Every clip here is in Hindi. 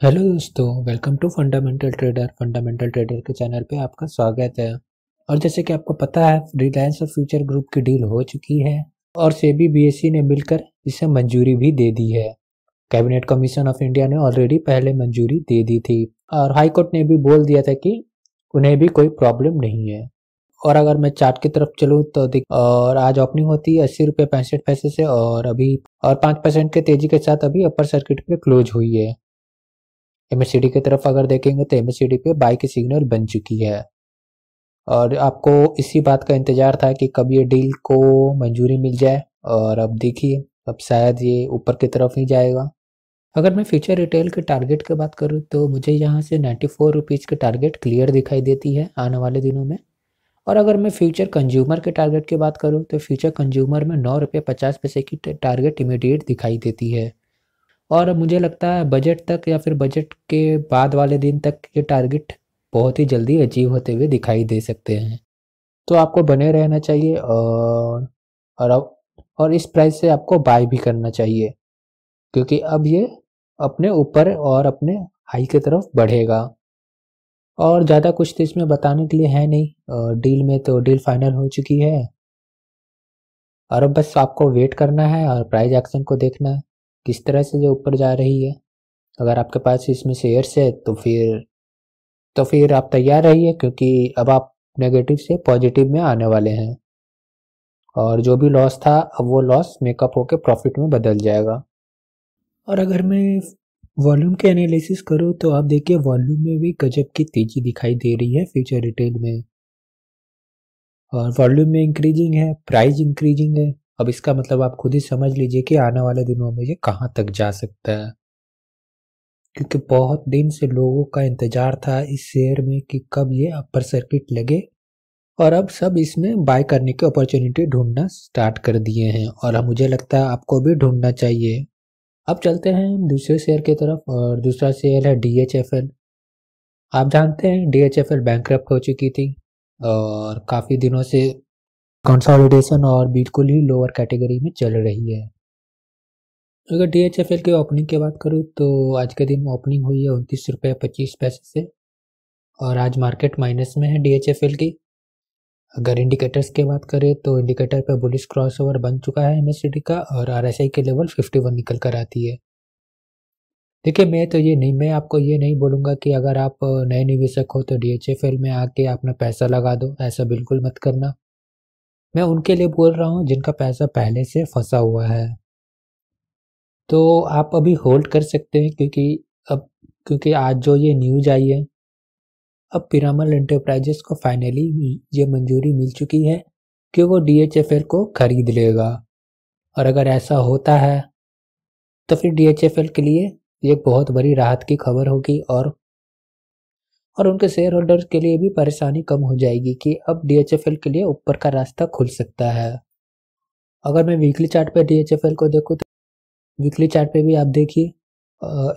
हेलो दोस्तों, वेलकम टू फंडामेंटल ट्रेडर के चैनल पे आपका स्वागत है। और जैसे कि आपको पता है, रिलायंस और फ्यूचर ग्रुप की डील हो चुकी है और सेबी बीएसई ने मिलकर इसे मंजूरी भी दे दी है। कैबिनेट कमीशन ऑफ इंडिया ने ऑलरेडी पहले मंजूरी दे दी थी और हाई कोर्ट ने भी बोल दिया था कि उन्हें भी कोई प्रॉब्लम नहीं है। और अगर मैं चार्ट की तरफ चलूँ तो और आज ओपनिंग होती है 80 रुपये 65 पैसे से और अभी 5% के तेजी के साथ अभी अपर सर्किट पे क्लोज हुई है। एमएससीडी की तरफ अगर देखेंगे तो एमएससीडी पे बाय की सिग्नल बन चुकी है और आपको इसी बात का इंतजार था कि कब ये डील को मंजूरी मिल जाए। और अब देखिए, अब शायद ये ऊपर की तरफ ही जाएगा। अगर मैं फ्यूचर रिटेल के टारगेट की बात करूँ तो मुझे यहाँ से 94 रुपीज़ के टारगेट क्लियर दिखाई देती है आने वाले दिनों में। और अगर मैं फ्यूचर कंज्यूमर के टारगेट की बात करूँ तो फ्यूचर कंज्यूमर में 9 रुपये 50 पैसे की टारगेट इमीडिएट दिखाई देती है। और मुझे लगता है बजट तक या फिर बजट के बाद वाले दिन तक ये टारगेट बहुत ही जल्दी अचीव होते हुए दिखाई दे सकते हैं। तो आपको बने रहना चाहिए और और इस प्राइस से आपको बाय भी करना चाहिए, क्योंकि अब ये अपने ऊपर और अपने हाई की तरफ बढ़ेगा। और ज़्यादा कुछ तो इसमें बताने के लिए है नहीं। डील में तो डील फाइनल हो चुकी है और अब बस आपको वेट करना है और प्राइस एक्शन को देखना है किस तरह से जो ऊपर जा रही है। अगर आपके पास इसमें शेयर्स है तो फिर आप तैयार रहिए, क्योंकि अब आप नेगेटिव से पॉजिटिव में आने वाले हैं और जो भी लॉस था अब वो लॉस मेकअप होकर प्रॉफिट में बदल जाएगा। और अगर मैं वॉल्यूम के एनालिसिस करूँ तो आप देखिए, वॉल्यूम में भी गजब की तेजी दिखाई दे रही है फ्यूचर रिटेल में। और वॉल्यूम में इंक्रीजिंग है, प्राइस इंक्रीजिंग है। अब इसका मतलब आप खुद ही समझ लीजिए कि आने वाले दिनों में ये कहाँ तक जा सकता है, क्योंकि बहुत दिन से लोगों का इंतजार था इस शेयर में कि कब ये अपर सर्किट लगे। और अब सब इसमें बाय करने की अपॉर्चुनिटी ढूंढना स्टार्ट कर दिए हैं और अब मुझे लगता है आपको भी ढूंढना चाहिए। अब चलते हैं हम दूसरे शेयर की तरफ और दूसरा शेयर है डीएचएफएल। आप जानते हैं डीएचएफएल बैंकरप्ट हो चुकी थी और काफ़ी दिनों से कंसोलिडेशन और बिल्कुल ही लोअर कैटेगरी में चल रही है। अगर डीएचएफएल की ओपनिंग की बात करूँ तो आज के दिन ओपनिंग हुई है 29 रुपये 25 पैसे से और आज मार्केट माइनस में है डीएचएफएल की। अगर इंडिकेटर्स की बात करें तो इंडिकेटर पे बुलिश क्रॉसओवर बन चुका है एमएससीडी का और आरएसआई के लेवल 51 निकल कर आती है। देखिए, मैं आपको ये नहीं बोलूँगा कि अगर आप नए निवेशक हो तो डीएचएफएल में आके अपना पैसा लगा दो, ऐसा बिल्कुल मत करना। मैं उनके लिए बोल रहा हूँ जिनका पैसा पहले से फंसा हुआ है। तो आप अभी होल्ड कर सकते हैं, अब क्योंकि आज जो ये न्यूज़ आई है, अब पिरामल एंटरप्राइजेस को फाइनली ये मंजूरी मिल चुकी है कि वो डीएचएफएल को खरीद लेगा। और अगर ऐसा होता है तो फिर डीएचएफएल के लिए ये एक बहुत बड़ी राहत की खबर होगी और उनके शेयर होल्डर्स के लिए भी परेशानी कम हो जाएगी कि अब डीएचएफएल के लिए ऊपर का रास्ता खुल सकता है। अगर मैं वीकली चार्ट पे डीएचएफएल को देखूँ तो वीकली चार्ट पे भी आप देखिए,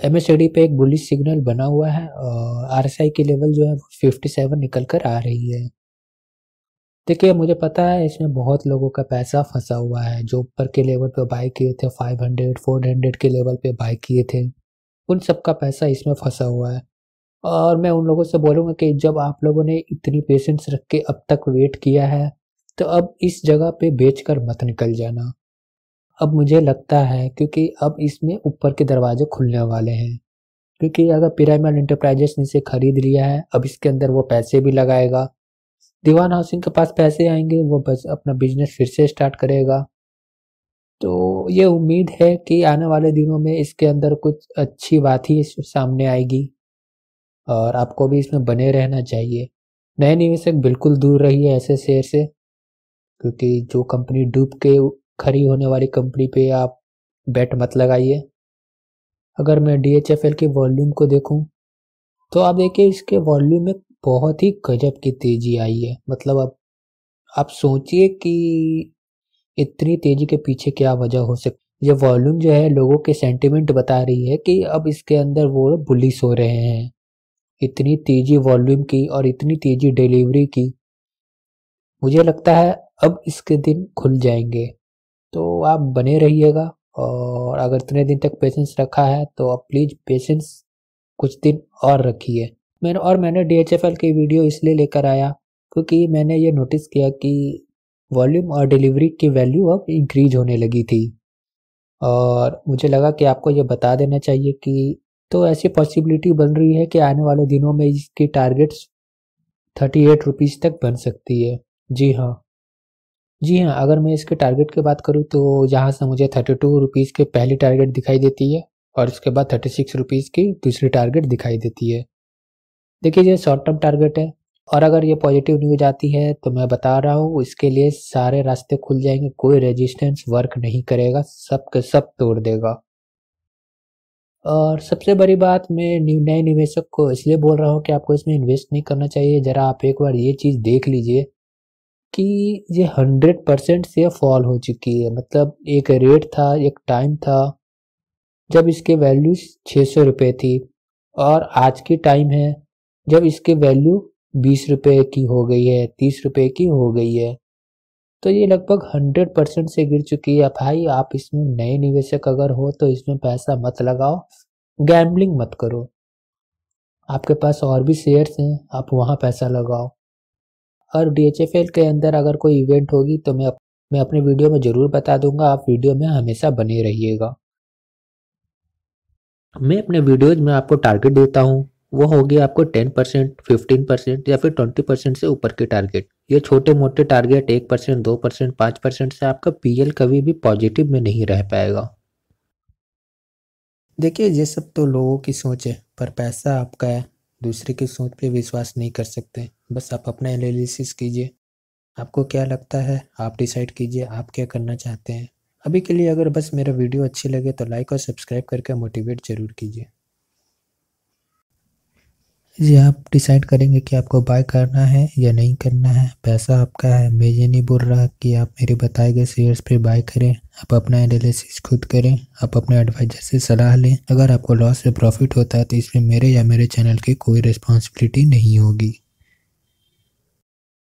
एमएससीडी पे एक बुलिश सिग्नल बना हुआ है और आरएसआई की लेवल जो है 57 निकल कर आ रही है। देखिए, मुझे पता है इसमें बहुत लोगों का पैसा फंसा हुआ है जो ऊपर के लेवल पे बाय किए थे, 500 400 के लेवल पे बाय किए थे। उन सबका पैसा इसमें फंसा हुआ है और मैं उन लोगों से बोलूँगा कि जब आप लोगों ने इतनी पेशेंस रख के अब तक वेट किया है तो अब इस जगह पे बेचकर मत निकल जाना। अब मुझे लगता है क्योंकि अब इसमें ऊपर के दरवाजे खुलने वाले हैं, क्योंकि अगर पिरामल एंटरप्राइजेस ने इसे खरीद लिया है, अब इसके अंदर वो पैसे भी लगाएगा। दीवान हाउसिंग के पास पैसे आएंगे, वो बस अपना बिजनेस फिर से स्टार्ट करेगा। तो ये उम्मीद है कि आने वाले दिनों में इसके अंदर कुछ अच्छी बात ही सामने आएगी और आपको भी इसमें बने रहना चाहिए। नए निवेशक बिल्कुल दूर रहिए ऐसे शेयर से, क्योंकि जो कंपनी डूब के खड़ी होने वाली कंपनी पे आप बेट मत लगाइए। अगर मैं डीएचएफएल के वॉल्यूम को देखूं तो आप देखिए, इसके वॉल्यूम में बहुत ही गजब की तेजी आई है। मतलब अब आप सोचिए कि इतनी तेजी के पीछे क्या वजह हो सकती। ये वॉल्यूम जो है लोगों के सेंटिमेंट बता रही है कि अब इसके अंदर वो बुलिश हो रहे हैं। इतनी तेजी वॉल्यूम की और इतनी तेजी डिलीवरी की, मुझे लगता है अब इसके दिन खुल जाएंगे। तो आप बने रहिएगा और अगर इतने दिन तक पेशेंस रखा है तो आप प्लीज़ पेशेंस कुछ दिन और रखिए। मैंने DHFL की वीडियो इसलिए लेकर आया क्योंकि मैंने ये नोटिस किया कि वॉल्यूम और डिलीवरी की वैल्यू अब इंक्रीज होने लगी थी, और मुझे लगा कि आपको ये बता देना चाहिए कि तो ऐसी पॉसिबिलिटी बन रही है कि आने वाले दिनों में इसकी टारगेट्स 38 रुपीज़ तक बन सकती है। जी हाँ, जी हाँ, अगर मैं इसके टारगेट की बात करूँ तो यहाँ से मुझे 32 रुपीज़ की पहली टारगेट दिखाई देती है और उसके बाद 36 रुपीज़ की दूसरी टारगेट दिखाई देती है। देखिए ये शॉर्ट टर्म टारगेट है, और अगर ये पॉजिटिव न्यूज आती है तो मैं बता रहा हूँ इसके लिए सारे रास्ते खुल जाएंगे, कोई रेजिस्टेंस वर्क नहीं करेगा, सब के सब तोड़ देगा। और सबसे बड़ी बात मैं नए निवेशक को इसलिए बोल रहा हूँ कि आपको इसमें इन्वेस्ट नहीं करना चाहिए। ज़रा आप एक बार ये चीज़ देख लीजिए कि ये 100% से फॉल हो चुकी है। मतलब एक रेट था, एक टाइम था जब इसकी वैल्यू 600 रुपये थी, और आज की टाइम है जब इसकी वैल्यू 20 रुपये की हो गई है, 30 रुपये की हो गई है। तो ये लगभग 100% से गिर चुकी है। भाई आप इसमें नए निवेशक अगर हो तो इसमें पैसा मत लगाओ, गैम्बलिंग मत करो। आपके पास और भी शेयर्स हैं, आप वहाँ पैसा लगाओ। और DHFL के अंदर अगर कोई इवेंट होगी तो मैं अपने वीडियो में ज़रूर बता दूंगा, आप वीडियो में हमेशा बने रहिएगा। मैं अपने वीडियोज में आपको टारगेट देता हूँ, वो होगी आपको 10%, 15% या फिर 20% से ऊपर की टारगेट। ये छोटे मोटे टारगेट 1%, 2%, 5% से आपका PL कभी भी पॉजिटिव में नहीं रह पाएगा। देखिए ये सब तो लोगों की सोच है, पर पैसा आपका है, दूसरे की सोच पे विश्वास नहीं कर सकते। बस आप अपना एनालिसिस कीजिए, आपको क्या लगता है आप डिसाइड कीजिए आप क्या करना चाहते हैं। अभी के लिए अगर बस मेरा वीडियो अच्छी लगे तो लाइक और सब्सक्राइब करके मोटिवेट ज़रूर कीजिए। जी आप डिसाइड करेंगे कि आपको बाय करना है या नहीं करना है, पैसा आपका है। मैं ये नहीं बोल रहा कि आप मेरे बताए गए शेयर्स पे बाय करें, आप अपना एनालिसिस खुद करें, आप अपने एडवाइजर से सलाह लें। अगर आपको लॉस या प्रॉफिट होता है तो इसमें मेरे या मेरे चैनल की कोई रिस्पॉन्सिबिलिटी नहीं होगी।